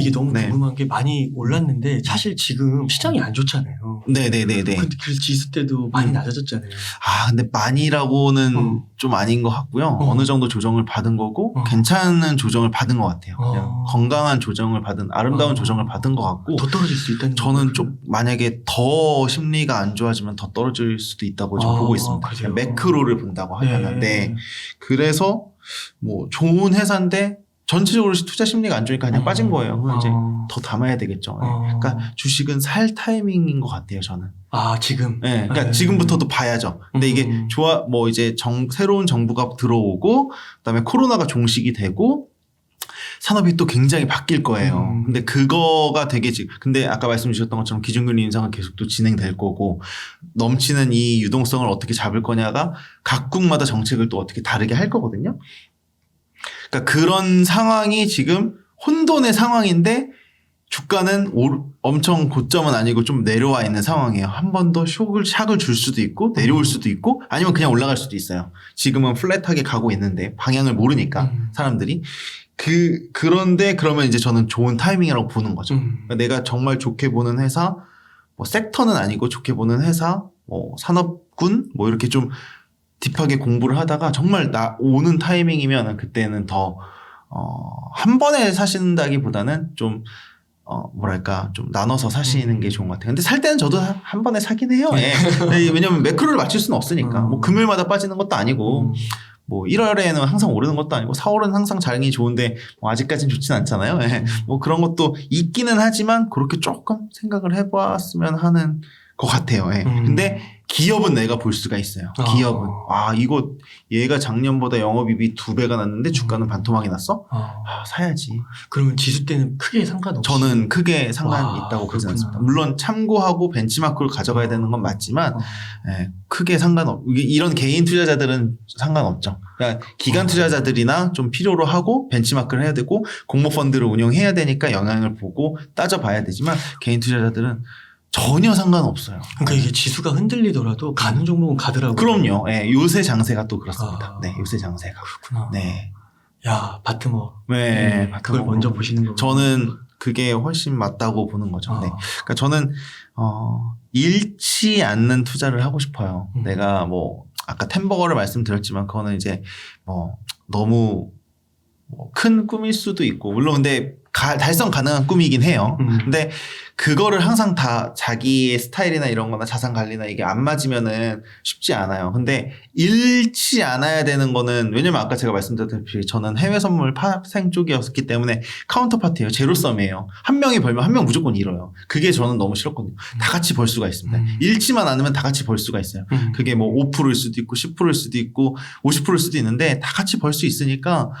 이게 너무 네. 궁금한 게 많이 올랐는데 사실 지금 시장이 안 좋잖아요. 네네네네. 그래서 지수 때도 많이 낮아졌잖아요. 근데 많이라고는 좀 아닌 것 같고요. 어느 정도 조정을 받은 거고 괜찮은 조정을 받은 것 같아요. 그냥 건강한 조정을 받은 아름다운 조정을 받은 것 같고 더 떨어질 수 있다는 저는 좀 만약에 더 심리가 안 좋아지면 더 떨어질 수도 있다고 좀 보고 있습니다. 그냥 매크로를 본다고 하면. 네. 그래서 뭐 좋은 회사인데 전체적으로 투자 심리가 안 좋으니까 그냥 빠진 거예요. 그럼 이제 더 담아야 되겠죠. 네. 그러니까 주식은 살 타이밍인 것 같아요, 저는. 지금? 네. 그러니까 지금부터도 봐야죠. 근데 이게 뭐 이제 새로운 정부가 들어오고, 그다음에 코로나가 종식이 되고, 산업이 또 굉장히 바뀔 거예요. 근데 그거가 되게 근데 아까 말씀 주셨던 것처럼 기준금리 인상은 계속 또 진행될 거고, 넘치는 이 유동성을 어떻게 잡을 거냐가 각국마다 정책을 또 어떻게 다르게 할 거거든요. 그러니까 그런 상황이 지금 혼돈의 상황인데 주가는 엄청 고점은 아니고 좀 내려와 있는 상황이에요. 한 번 더 샥을 줄 수도 있고 내려올 수도 있고 아니면 그냥 올라갈 수도 있어요. 지금은 플랫하게 가고 있는데 방향을 모르니까 사람들이. 그런데 그러면 이제 저는 좋은 타이밍이라고 보는 거죠. 그러니까 내가 정말 좋게 보는 회사, 뭐 섹터는 아니고 좋게 보는 회사, 뭐 산업군, 뭐 이렇게 좀 딥하게 공부를 하다가 정말 오는 타이밍이면 그때는 더, 한 번에 사신다기보다는 좀, 뭐랄까, 좀 나눠서 사시는 게 좋은 것 같아요. 근데 살 때는 저도 한 번에 사긴 해요. 예. 왜냐면 매크로를 맞출 수는 없으니까. 뭐 금요일마다 빠지는 것도 아니고, 뭐 1월에는 항상 오르는 것도 아니고 4월은 항상 자랑이 좋은데 뭐 아직까지는 좋진 않잖아요. 예. 뭐 그런 것도 있기는 하지만 그렇게 조금 생각을 해봤으면 하는 것 같아요. 예. 근데 기업은 내가 볼 수가 있어요. 기업은. 이거 얘가 작년보다 영업이익이 2배가 났는데 주가는 반토막이 났어? 사야지. 그러면 지수 때는 크게 상관없이? 저는 크게 상관이 있다고 보지 않습니다. 물론 참고하고 벤치마크를 가져가야 되는 건 맞지만 크게 이런 개인 투자자들은 상관없죠. 그러니까 기관 투자자들이나 좀 필요로 하고 벤치마크를 해야 되고 공모펀드를 운영해야 되니까 영향을 보고 따져봐야 되지만 개인 투자자들은 전혀 상관없어요. 그러니까 이게 지수가 흔들리더라도 가는 종목은 가더라고요. 그럼요. 네, 요새 장세가 또 그렇습니다. 네, 요새 장세가. 그렇구나. 네. 야, 바트머. 네, 그걸 먼저 보시는 거고. 저는 그게 훨씬 맞다고 보는 거죠. 네. 그러니까 저는 잃지 않는 투자를 하고 싶어요. 내가 뭐 아까 템버거를 말씀드렸지만 그거는 이제 뭐 너무 큰 꿈일 수도 있고 물론 근데 달성 가능한 꿈이긴 해요. 근데 그거를 항상 다 자기의 스타일이나 이런 거나 자산 관리나 이게 안 맞으면은 쉽지 않아요. 근데 잃지 않아야 되는 거는 왜냐면 아까 제가 말씀드렸다시피 저는 해외 선물 파생 쪽이었기 때문에 카운터파트예요. 제로섬이에요. 한 명이 벌면 한 명 무조건 잃어요. 그게 저는 너무 싫었거든요. 다 같이 벌 수가 있습니다. 잃지만 않으면 다 같이 벌 수가 있어요. 그게 뭐 5%일 수도 있고 10%일 수도 있고 50%일 수도 있는데 다 같이 벌 수 있으니까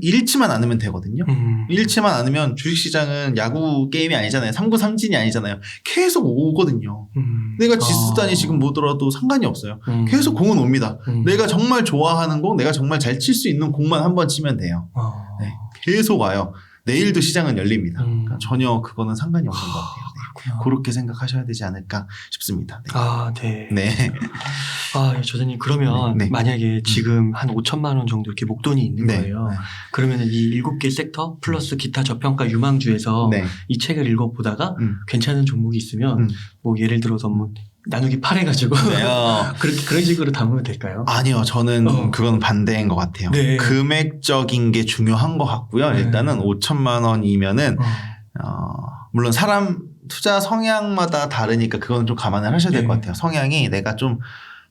잃지만 않으면 되거든요. 잃지만 않으면 주식시장은 야구 게임이 아니잖아요. 3구 3진이 아니잖아요. 계속 오거든요. 내가 지수단이 지금 못 들어도 상관이 없어요. 계속 공은 옵니다. 내가 정말 좋아하는 공, 내가 정말 잘 칠 수 있는 공만 한번 치면 돼요. 네, 계속 와요. 내일도 시장은 열립니다. 그러니까 전혀 그거는 상관이 없는 것 같아요. 네. 그렇게 생각하셔야 되지 않을까 싶습니다. 네. 네. 네. 조사님 그러면 만약에 지금 한 5천만 원 정도 이렇게 목돈이 있는 거예요. 그러면은 이 7개 섹터 플러스 기타 저평가 유망주에서 이 책을 읽어보다가 괜찮은 종목이 있으면 뭐 예를 들어서 뭐 나누기 8해가지고 그런 식으로 담으면 될까요? 아니요. 저는 그건 반대인 것 같아요. 네. 금액적인 게 중요한 것 같고요. 일단은 5천만 원이면은 물론 사람 투자 성향마다 다르니까 그건 좀 감안을 하셔야 될 것 같아요. 성향이 내가 좀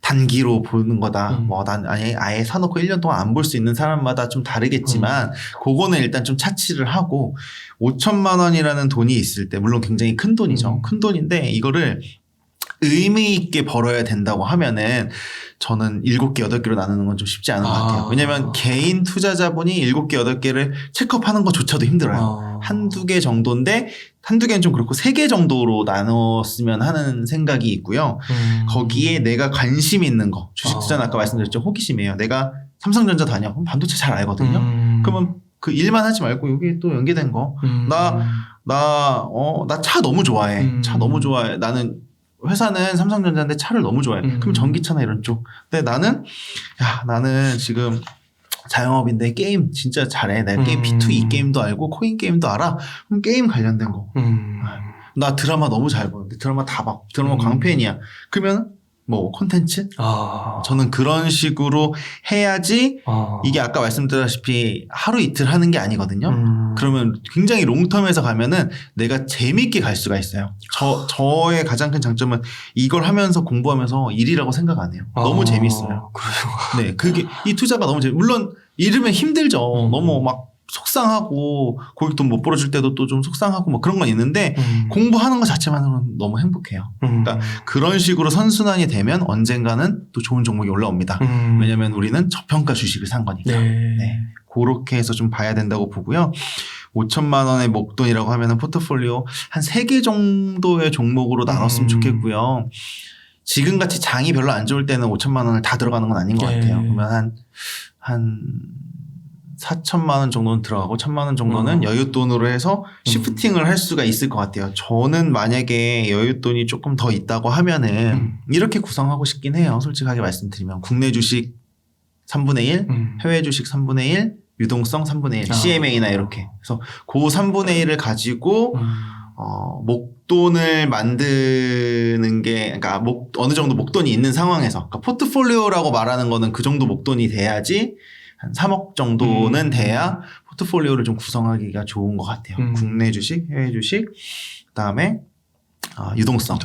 단기로 보는 거다. 뭐 난 아예 사놓고 1년 동안 안 볼 수 있는 사람마다 좀 다르겠지만 그거는 일단 좀 차치를 하고 5천만 원이라는 돈이 있을 때 물론 굉장히 큰 돈이죠. 큰 돈인데 이거를 의미 있게 벌어야 된다고 하면은 저는 7개, 8개로 나누는 건 좀 쉽지 않은 것 같아요. 왜냐면 개인 투자자분이 7개, 8개를 체크업하는 것조차도 힘들어요. 한두 개 정도인데 한두 개는 좀 그렇고 3개 정도로 나눴으면 하는 생각이 있고요. 거기에 내가 관심 있는 거. 주식 투자는 아까 말씀드렸죠. 호기심이에요. 내가 삼성전자 다녀. 그럼 반도체 잘 알거든요. 그러면 그 일만 하지 말고 여기 또 연계된 거. 나 차 너무 좋아해. 차 너무 좋아해. 나는 회사는 삼성전자인데 차를 너무 좋아해. 그럼 전기차나 이런 쪽. 근데 나는 지금 자영업인데 게임 진짜 잘해. 내가 게임 B2E 게임도 알고 코인 게임도 알아. 그럼 게임 관련된 거. 나 드라마 너무 잘 보는데 드라마 다 봐. 드라마 광팬이야. 그러면 뭐 콘텐츠? 저는 그런 식으로 해야지 이게 아까 말씀드렸다시피 하루 이틀 하는 게 아니거든요. 그러면 굉장히 롱텀에서 가면은 내가 재밌게 갈 수가 있어요. 저의 가장 큰 장점은 이걸 하면서 공부하면서 일이라고 생각 안 해요. 너무 재밌어요. 네, 그게 이 투자가 너무 물론 이러면 힘들죠. 너무 막 속상하고 고객 돈 못 벌어줄 때도 또 좀 속상하고 뭐 그런 건 있는데 공부하는 것 자체만으로는 너무 행복해요. 그러니까 그런 식으로 선순환이 되면 언젠가는 또 좋은 종목이 올라옵니다. 왜냐하면 우리는 저평가 주식을 산 거니까. 네. 그렇게 해서 좀 봐야 된다고 보고요. 5천만 원의 목돈이라고 하면은 포트폴리오 한 3개 정도의 종목으로 나눴으면 좋겠고요. 지금같이 장이 별로 안 좋을 때는 5천만 원을 다 들어가는 건 아닌 것 같아요. 그러면 한 4천만 원 정도는 들어가고 1,000만 원 정도는 여윳돈으로 해서 시프팅을 할 수가 있을 것 같아요. 저는 만약에 여윳돈이 조금 더 있다고 하면은 이렇게 구성하고 싶긴 해요. 솔직하게 말씀드리면 국내 주식 3분의 1, 해외 주식 3분의 1, 유동성 3분의 1, CMA나 이렇게. 그래서 그 3분의 1을 가지고 목돈을 만드는 게, 그러니까 어느 정도 목돈이 있는 상황에서, 그러니까 포트폴리오라고 말하는 거는 그 정도 목돈이 돼야지 한 3억 정도는 돼야 포트폴리오를 좀 구성하기가 좋은 것 같아요. 국내 주식, 해외 주식, 그다음에 유동성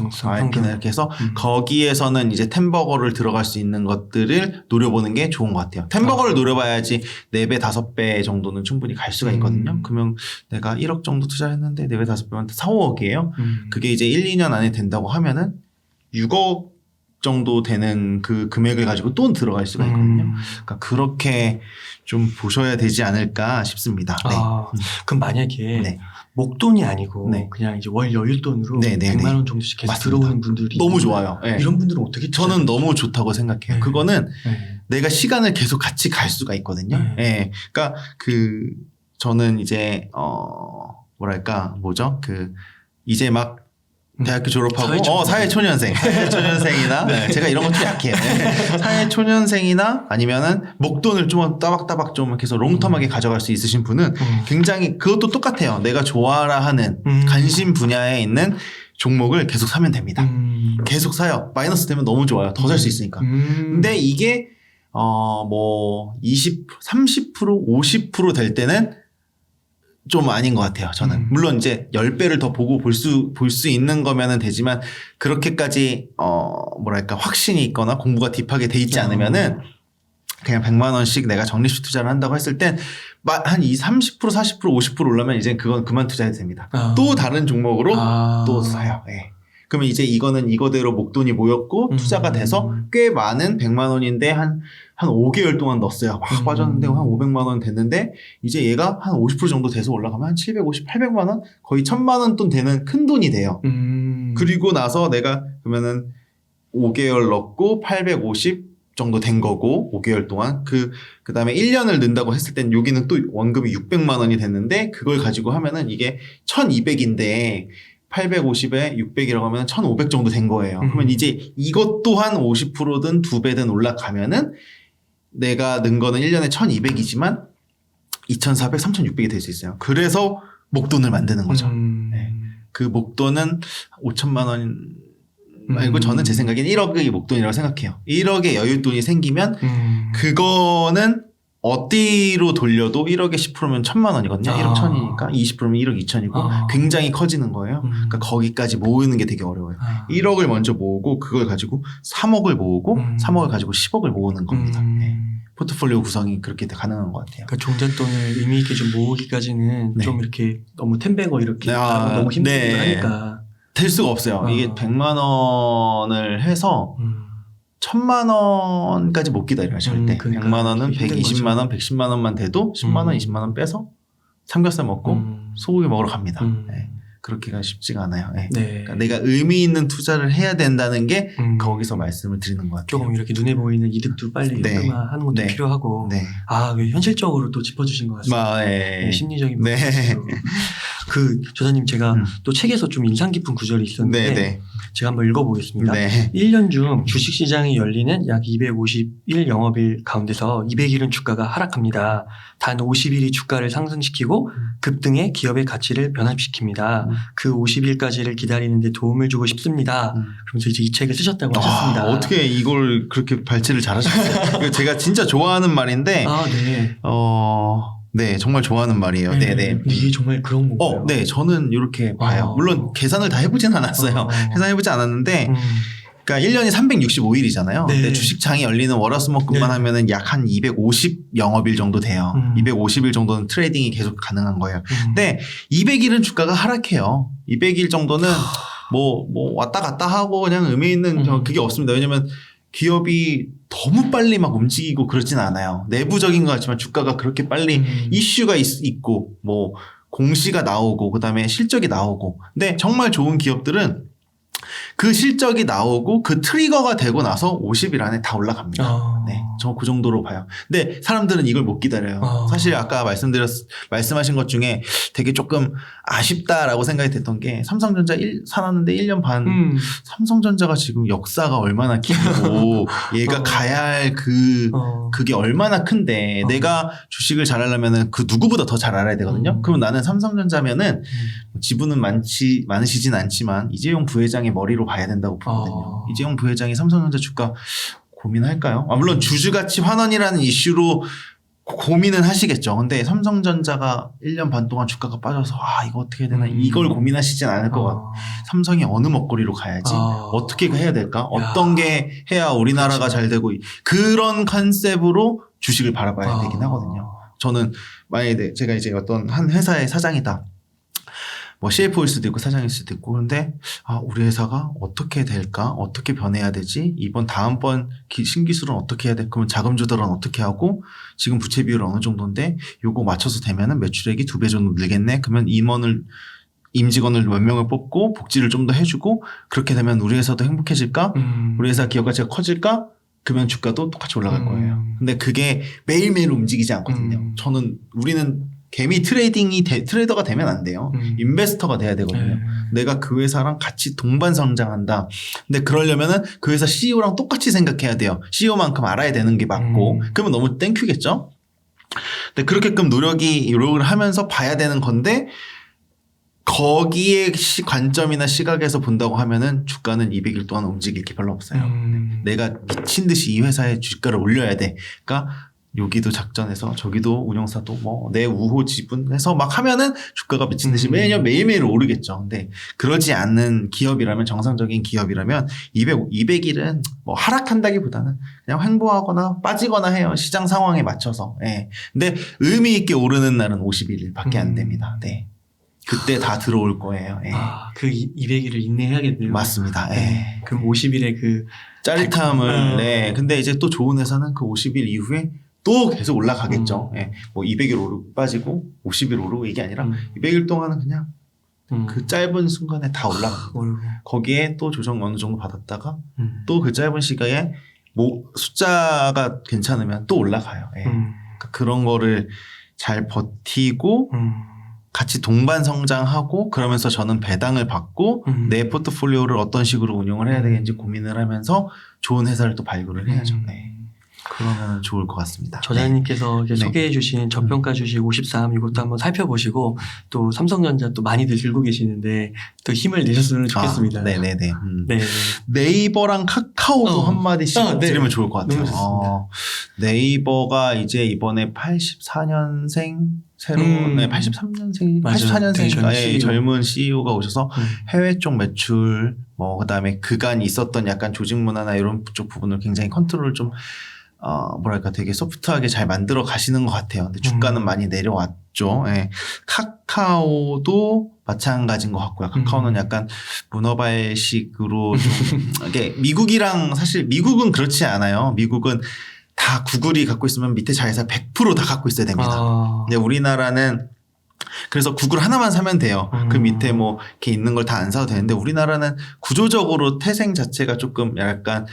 이렇게 해서 거기에서는 이제 템버거를 들어갈 수 있는 것들을 노려보는 게 좋은 것 같아요. 템버거를 노려봐야지 4배, 5배 정도는 충분히 갈 수가 있거든요. 그러면 내가 1억 정도 투자했는데 4배, 5배면 4, 5억이에요. 그게 이제 1, 2년 안에 된다고 하면은 6억 정도 되는 그 금액을 가지고 또 들어갈 수가 있거든요. 그러니까 그렇게 좀 보셔야 되지 않을까 싶습니다. 네. 그럼 만약에 목돈이 아니고 그냥 이제 월 여윳돈으로 100만 원 정도씩 계속 들어오는 분들이 너무 좋아요. 이런 분들은 어떻게 저는 너무 좋다고 생각해요. 그거는 내가 시간을 계속 같이 갈 수가 있거든요. 그러니까 저는 이제 이제 막 대학교 졸업하고 사회초년생이나 제가 이런 것도 약해요. 사회초년생이나 아니면은 목돈을 좀 따박따박 좀 계속 롱텀하게 가져갈 수 있으신 분은 굉장히 그것도 똑같아요. 내가 좋아라 하는 관심 분야에 있는 종목을 계속 사면 됩니다. 계속 사요. 마이너스 되면 너무 좋아요. 더 살 수 있으니까. 근데 이게 20, 30%, 50% 될 때는 좀 아닌 것 같아요. 저는 물론 이제 10배를 더 보고 볼 수 있는 거면은 되지만 그렇게까지 확신이 있거나 공부가 딥하게 돼 있지 않으면은 그냥 100만 원씩 내가 적립식 투자를 한다고 했을 땐 한 30%, 40%, 50% 올라면 이제 그건 그만 투자해도 됩니다. 또 다른 종목으로 또 사요. 그러면 이제 이거는 이거대로 목돈이 모였고 투자가 돼서 꽤 많은 100만 원인데 한 5개월 동안 넣었어요. 막 빠졌는데 한 500만 원 됐는데 이제 얘가 한 50% 정도 돼서 올라가면 한 750, 800만 원? 거의 1,000만 원 돈 되는 큰 돈이 돼요. 그리고 나서 내가 그러면은 5개월 넣고 850 정도 된 거고 5개월 동안 그 다음에 1년을 넣는다고 했을 땐 여기는 또 원금이 600만 원이 됐는데 그걸 가지고 하면은 이게 1200인데 850에 600이라고 하면 1500 정도 된 거예요. 그러면 이제 이것 또한 50%든 2배든 올라가면은 내가 넣은 거는 1년에 1200이지만 2400, 3600이 될 수 있어요. 그래서 목돈을 만드는 거죠. 그 목돈은 5천만 원 말고 저는 제 생각엔 1억의 목돈이라고 생각해요. 1억의 여윳돈이 생기면 그거는 어디로 돌려도 1억에 10%면 1,000만 원이거든요. 1억 1,000이니까 20%면 1억 2천이고 굉장히 커지는 거예요. 그러니까 거기까지 모으는 게 되게 어려워요. 1억을 먼저 모으고 그걸 가지고 3억을 모으고 3억을 가지고 10억을 모으는 겁니다. 포트폴리오 구성이 그렇게 가능한 것 같아요. 그러니까 종잣돈을 의미 있게 좀 모으기까지는 좀 이렇게 너무 템베거 이렇게 너무 힘들기도 하니까 될 수가 없어요. 이게 100만 원을 해서 1,000만 원까지 못 기다려요, 절대. 그러니까 100만 원은 120만 원, 110만 원만 돼도 10만 원, 20만 원 빼서 삼겹살 먹고 소고기 먹으러 갑니다. 그렇게가 쉽지가 않아요. 그러니까 내가 의미 있는 투자를 해야 된다는 게 거기서 말씀을 드리는 것 같아요. 조금 이렇게 눈에 보이는 이득도 빨리 하는 것도 필요하고 현실적으로 또 짚어주신 것 같습니다. 심리적인 부분도 그 조사님 제가 또 책에서 좀 인상 깊은 구절이 있었는데 네네. 제가 한번 읽어보겠습니다. 네. 1년 중 주식시장이 열리는 약 251 영업일 가운데서 200일은 주가가 하락합니다. 단 50일이 주가를 상승시키고 급등해 기업의 가치를 변화시킵니다. 그 50일까지를 기다리는 데 도움을 주고 싶습니다. 그러면서 이제 이 책을 쓰셨다고 하셨습니다. 어떻게 이걸 그렇게 발제를 잘하셨어요? 이거 제가 진짜 좋아하는 말인데 네. 네, 정말 좋아하는 말이에요. 네. 네네. 근데 이게 정말 그런 건가요? 네, 저는 이렇게 봐요. 물론 계산을 다 해보진 않았어요. 계산해보지 않았는데, 그러니까 1년이 365일이잖아요. 네. 근데 주식장이 열리는 월화수목금만 네. 하면은 약 한 250 영업일 정도 돼요. 250일 정도는 트레이딩이 계속 가능한 거예요. 근데 200일은 주가가 하락해요. 200일 정도는 뭐 왔다 갔다 하고 그냥 의미 있는 그게 없습니다. 왜냐면 기업이 너무 빨리 막 움직이고 그러진 않아요. 내부적인 것 같지만 주가가 그렇게 빨리 이슈가 있고 뭐 공시가 나오고 그다음에 실적이 나오고. 근데 정말 좋은 기업들은 그 실적이 나오고 그 트리거가 되고 나서 50일 안에 다 올라갑니다. 네, 저 그 정도로 봐요. 근데 사람들은 이걸 못 기다려요. 사실 아까 말씀하신 것 중에 되게 조금 아쉽다라고 생각이 됐던 게 삼성전자 살았는데 1년 반 삼성전자가 지금 역사가 얼마나 길고 얘가 가야 할 그게 얼마나 큰데 내가 주식을 잘하려면은 그 누구보다 더 잘 알아야 되거든요. 그럼 나는 삼성전자면은 지분은 많으시진 않지만 이재용 부회장의 머리로 봐야 된다고 보거든요. 이재용 부회장이 삼성전자 주가 고민할까요? 물론 주주가치 환원이라는 이슈로 고민은 하시겠죠. 근데 삼성전자가 1년 반 동안 주가가 빠져서 이거 어떻게 해야 되나 이걸 고민하시진 않을 것 같아요. 삼성이 어느 먹거리로 가야지 어떻게 해야 될까? 어떤 게 해야 우리나라가 그렇죠. 잘 되고 그런 컨셉으로 주식을 바라봐야 되긴 하거든요. 저는 만약에 제가 이제 어떤 한 회사의 사장이다. 뭐 CFO일 수도 있고 사장일 수도 있고 그런데 우리 회사가 어떻게 될까? 어떻게 변해야 되지? 다음번 신기술은 어떻게 해야 돼? 그러면 자금 조달은 어떻게 하고 지금 부채 비율 어느 정도인데 요거 맞춰서 되면은 매출액이 2배 정도 늘겠네? 그러면 임직원을 몇 명을 뽑고 복지를 좀 더 해주고 그렇게 되면 우리 회사도 행복해질까? 우리 회사 기업 가치가 커질까? 그러면 주가도 똑같이 올라갈 거예요. 근데 그게 매일매일 움직이지 않거든요. 우리는 개미 트레이더가 되면 안 돼요. 인베스터가 돼야 되거든요. 내가 그 회사랑 같이 동반 성장한다. 근데 그러려면은 그 회사 CEO랑 똑같이 생각해야 돼요. CEO만큼 알아야 되는 게 맞고. 그러면 너무 땡큐겠죠? 근데 그렇게끔 노력을 하면서 봐야 되는 건데 거기에 관점이나 시각에서 본다고 하면은 주가는 200일 동안 움직일 게 별로 없어요. 내가 미친 듯이 이 회사의 주가를 올려야 돼. 그러니까 여기도 작전해서 저기도 운영사도 뭐 내 우호 지분해서 막 하면은 주가가 미친 듯이 매일매일 오르겠죠. 근데 그러지 않는 기업이라면 정상적인 기업이라면 200일은 뭐 하락한다기보다는 그냥 횡보하거나 빠지거나 해요. 시장 상황에 맞춰서. 예. 근데 의미 있게 오르는 날은 51일밖에 안 됩니다. 네. 그때 다 들어올 거예요. 예. 그 200일을 인내해야겠네요. 맞습니다. 예. 네. 그럼 50일의 그 짜릿함을. 네. 근데 이제 또 좋은 회사는 그 50일 이후에 또 계속 올라가겠죠. 예. 뭐 200일 오르고 빠지고 50일 오르고 이게 아니라 200일 동안은 그냥 그 짧은 순간에 다 올라갑니다. 거기에 또 조정 어느 정도 받았다가 또 그 짧은 시간에 뭐 숫자가 괜찮으면 또 올라가요. 예. 그러니까 그런 거를 잘 버티고 같이 동반 성장하고 그러면서 저는 배당을 받고 내 포트폴리오를 어떤 식으로 운영을 해야 되겠는지 고민을 하면서 좋은 회사를 또 발굴을 해야죠. 네. 그러면 좋을 것 같습니다. 저자님께서 네. 소개해 주신 저평가 주식 53 이것도 한번 살펴보시고 또 삼성전자 또 많이들 들고 계시는데 또 힘을 내셨으면 좋겠습니다. 네네네. 네. 네이버랑 카카오도 한마디씩 네. 드리면 좋을 것 같아요. 너무 좋습니다. 네이버가 이제 이번에 84년생 새로운 83년생, 맞아요. 84년생인가 젊은 CEO가 오셔서 해외 쪽 매출 뭐 그다음에 그간 있었던 약간 조직 문화나 이런 쪽 부분을 굉장히 컨트롤을 좀 뭐랄까 되게 소프트하게 잘 만들어 가시는 것 같아요. 근데 주가는 많이 내려왔죠. 예. 카카오도 마찬가지인 것 같고요. 카카오는 약간 문어발식으로 좀 이게 미국이랑 사실 미국은 그렇지 않아요. 미국은 다 구글이 갖고 있으면 밑에 자회사 100% 다 갖고 있어야 됩니다. 근데 우리나라는 그래서 구글 하나만 사면 돼요. 그 밑에 뭐 이렇게 있는 걸 다 안 사도 되는데 우리나라는 구조적으로 태생 자체가 조금 약간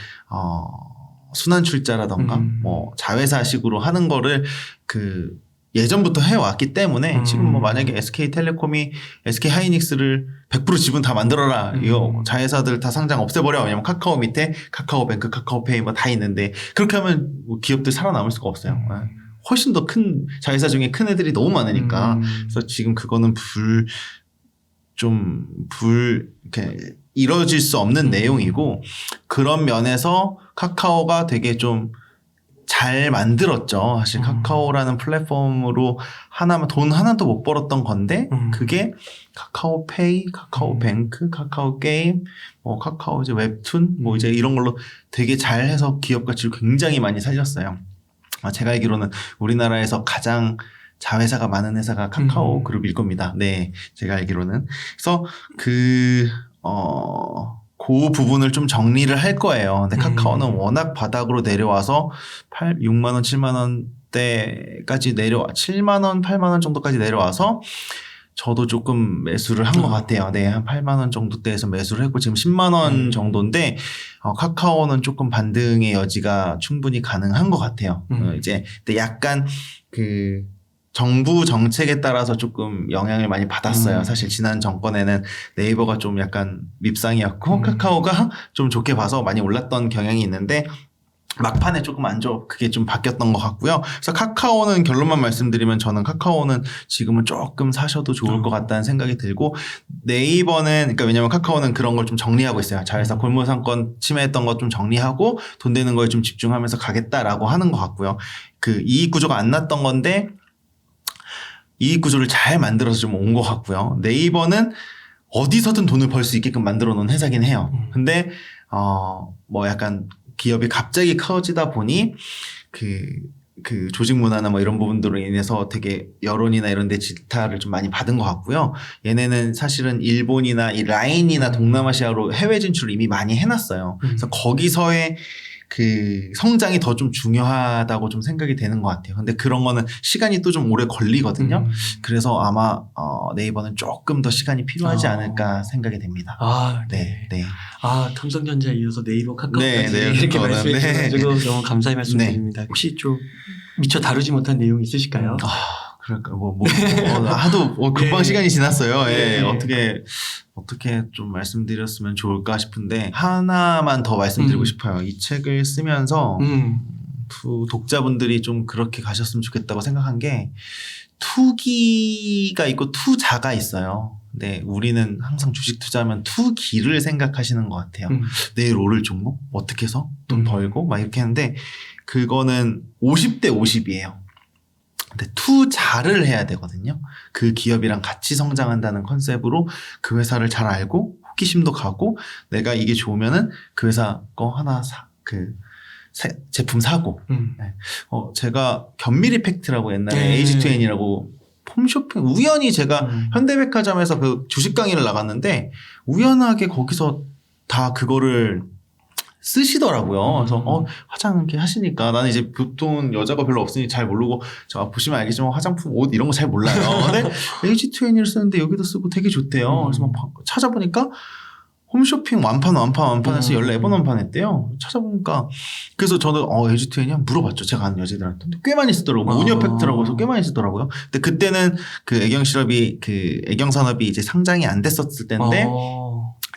순환 출자라던가 뭐 자회사식으로 하는 거를 그 예전부터 해왔기 때문에 지금 뭐 만약에 SK텔레콤이 SK하이닉스를 100% 지분 다 만들어라. 이거 자회사들 다 상장 없애버려. 왜냐면 카카오 밑에 카카오뱅크, 카카오페이 뭐 다 있는데 그렇게 하면 뭐 기업들 살아남을 수가 없어요. 훨씬 더 큰 자회사 중에 큰 애들이 너무 많으니까. 그래서 지금 그거는 이렇게 이뤄질 수 없는 내용이고 그런 면에서 카카오가 되게 좀 잘 만들었죠. 사실 카카오라는 플랫폼으로 돈 하나도 못 벌었던 건데 그게 카카오페이, 카카오뱅크, 카카오게임, 뭐 카카오 이제 웹툰 뭐 이제 이런 걸로 되게 잘해서 기업 가치를 굉장히 많이 살렸어요. 제가 알기로는 우리나라에서 가장 자회사가 많은 회사가 카카오 그룹일 겁니다. 네, 제가 알기로는. 그래서 그 부분을 좀 정리를 할 거예요. 근데 카카오는 워낙 바닥으로 내려와서 6만 원, 7만 원대까지 7만 원, 8만 원 정도까지 내려와서 저도 조금 매수를 한 것 같아요. 네, 한 8만 원 정도대에서 매수를 했고 지금 10만 원 정도인데 카카오는 조금 반등의 여지가 충분히 가능한 것 같아요. 이제 근데 약간 그 정부 정책에 따라서 조금 영향을 많이 받았어요. 사실 지난 정권에는 네이버가 좀 약간 밉상이었고 카카오가 좀 좋게 봐서 많이 올랐던 경향이 있는데 막판에 조금 그게 좀 바뀌었던 것 같고요. 그래서 카카오는 결론만 말씀드리면 저는 카카오는 지금은 조금 사셔도 좋을 것 같다는 생각이 들고 네이버는 그러니까 왜냐면 카카오는 그런 걸 좀 정리하고 있어요. 자회사 골무상권 침해했던 것 좀 정리하고 돈 되는 거에 좀 집중하면서 가겠다라고 하는 것 같고요. 그 이익 구조가 안 났던 건데 이익 구조를 잘 만들어서 좀 온 것 같고요. 네이버는 어디서든 돈을 벌 수 있게끔 만들어 놓은 회사긴 해요. 근데 뭐 약간 기업이 갑자기 커지다 보니 그 조직 문화나 뭐 이런 부분들로 인해서 되게 여론이나 이런 데 질타를 좀 많이 받은 것 같고요. 얘네는 사실은 일본이나 이 라인이나 동남아시아로 해외 진출을 이미 많이 해놨어요. 그래서 거기서의 그 성장이 더 좀 중요하다고 좀 생각이 되는 것 같아요. 근데 그런 거는 시간이 또 좀 오래 걸리거든요. 그래서 아마 네이버는 조금 더 시간이 필요하지 않을까 생각이 됩니다. 네. 네. 삼성전자에 이어서 네이버, 카카오까지 네, 이렇게 말씀해 네. 주셔가지고 너무 감사의 말씀드립니다. 혹시 좀 미처 다루지 못한 내용 있으실까요? 그러니까 하도 금방 네. 시간이 지났어요. 네. 어떻게 좀 말씀드렸으면 좋을까 싶은데 하나만 더 말씀드리고 싶어요. 이 책을 쓰면서 독자분들이 좀 그렇게 가셨으면 좋겠다고 생각한 게 투기가 있고 투자가 있어요. 근데 우리는 항상 주식 투자하면 투기를 생각하시는 것 같아요. 내일 오를 종목 어떻게 해서 돈 벌고 막 이렇게 하는데 그거는 50대 50이에요. 근데 투자를 해야 되거든요. 그 기업이랑 같이 성장한다는 컨셉으로 그 회사를 잘 알고 호기심도 가고 내가 이게 좋으면은 그 회사 거 하나 제품 사고. 제가 견미리팩트라고 옛날에 AG2N이라고 홈쇼핑 우연히 제가 현대백화점에서 그 주식 강의를 나갔는데 우연하게 거기서 다 그거를 쓰시더라고요. 그래서 화장 이렇게 하시니까 나는 이제 보통 여자가 별로 없으니 잘 모르고 보시면 알겠지만 화장품, 옷 이런 거 잘 몰라요. 근데 AG2N을 쓰는데 여기도 쓰고 되게 좋대요. 그래서 막 찾아보니까 홈쇼핑 완판해서 14번 완판했대요. 찾아보니까 그래서 저는 AG2N이야 물어봤죠. 제가 아는 여자들한테. 꽤 많이 쓰더라고요. 문효팩트라고 해서 꽤 많이 쓰더라고요. 근데 그때는 그 애경 산업이 이제 상장이 안 됐었을 때인데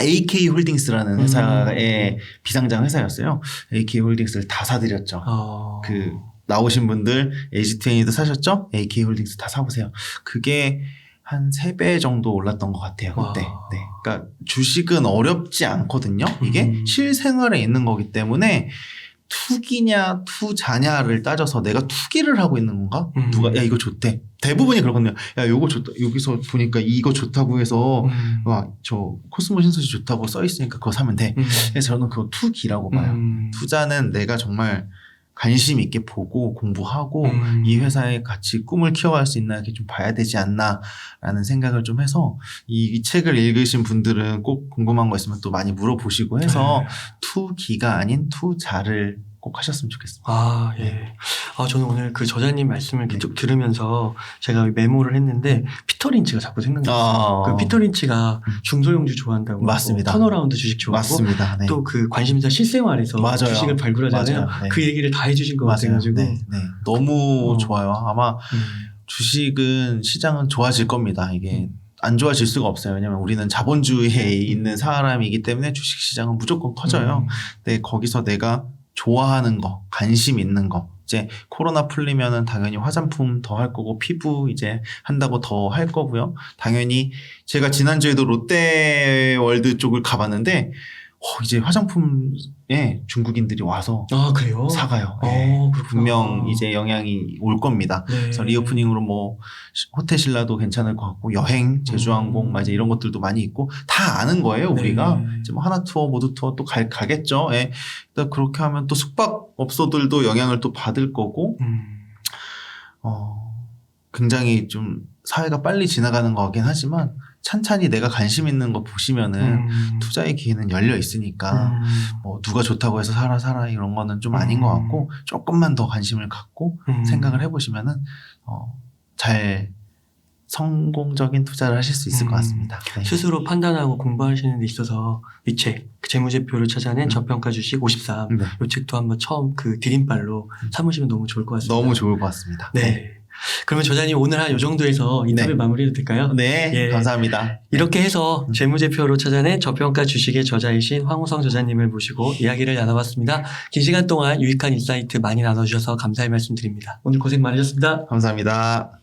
AK 홀딩스라는 회사의 비상장 회사였어요. AK 홀딩스를 다 사드렸죠. 그 나오신 분들 AG2N도 사셨죠? AK 홀딩스 다 사보세요. 그게 한 3배 정도 올랐던 것 같아요. 그때. 네. 그러니까 주식은 어렵지 않거든요. 이게 실생활에 있는 거기 때문에 투기냐 투자냐를 따져서 내가 투기를 하고 있는 건가? 누가 야 이거 좋대. 대부분이 그렇거든요. 야 이거 좋다. 여기서 보니까 이거 좋다고 해서 저 코스모 신소시 좋다고 써 있으니까 그거 사면 돼. 그래서 저는 그거 투기라고 봐요. 투자는 내가 정말 관심 있게 보고 공부하고 이 회사의 같이 꿈을 키워갈 수 있나 이렇게 좀 봐야 되지 않나라는 생각을 좀 해서 이 책을 읽으신 분들은 꼭 궁금한 거 있으면 또 많이 물어보시고 해서 투기가 아닌 투자를 꼭 하셨으면 좋겠습니다. 예. 저는 오늘 그 저자님 말씀을 계속 들으면서 제가 메모를 했는데 피터 린치가 자꾸 생각났어요. 그 피터 린치가 중소형주 좋아한다고 맞습니다. 턴어라운드 주식 좋아하고 맞습니다. 네. 또 그 관심사 실생활에서 맞아요. 주식을 발굴하잖아요. 맞아요. 네. 그 얘기를 다 해주신 것 같아가지고 너무 좋아요. 아마 주식은 시장은 좋아질 겁니다. 이게 안 좋아질 수가 없어요. 왜냐면 우리는 자본주의에 있는 사람이기 때문에 주식 시장은 무조건 커져요. 근데 거기서 내가 좋아하는 거, 관심 있는 거, 이제 코로나 풀리면은 당연히 화장품 더 할 거고 피부 이제 한다고 더 할 거고요. 당연히 제가 지난주에도 롯데월드 쪽을 가봤는데 이제 화장품에 중국인들이 와서 그래요? 사가요. 분명 이제 영향이 올 겁니다. 네. 그래서 리오프닝으로 뭐 호텔신라도 괜찮을 것 같고 여행, 제주항공 이제 이런 것들도 많이 있고 다 아는 거예요. 우리가 네. 이제 뭐 하나 투어, 모두 투어 또 가겠죠. 예. 일단 그렇게 하면 또 숙박업소들도 영향을 또 받을 거고 굉장히 좀 사회가 빨리 지나가는 것 같긴 하지만 찬찬히 내가 관심 있는 거 보시면은 투자의 기회는 열려 있으니까 뭐 누가 좋다고 해서 사라 이런 거는 좀 아닌 것 같고 조금만 더 관심을 갖고 생각을 해보시면은 잘 성공적인 투자를 하실 수 있을 것 같습니다. 네. 스스로 판단하고 공부하시는 데 있어서 이 책, 재무제표를 찾아낸 저평가 주식 53. 네. 이 책도 한번 처음 그 디딤발로 삼으시면 너무 좋을 것 같습니다. 너무 좋을 것 같습니다. 네. 그러면 저자님 오늘 한 이 정도에서 인터뷰 마무리해도 될까요? 네. 예. 감사합니다. 이렇게 해서 재무제표로 찾아낸 저평가 주식의 저자이신 황우성 저자님을 모시고 이야기를 나눠봤습니다. 긴 시간 동안 유익한 인사이트 많이 나눠주셔서 감사의 말씀 드립니다. 오늘 고생 많으셨습니다. 감사합니다.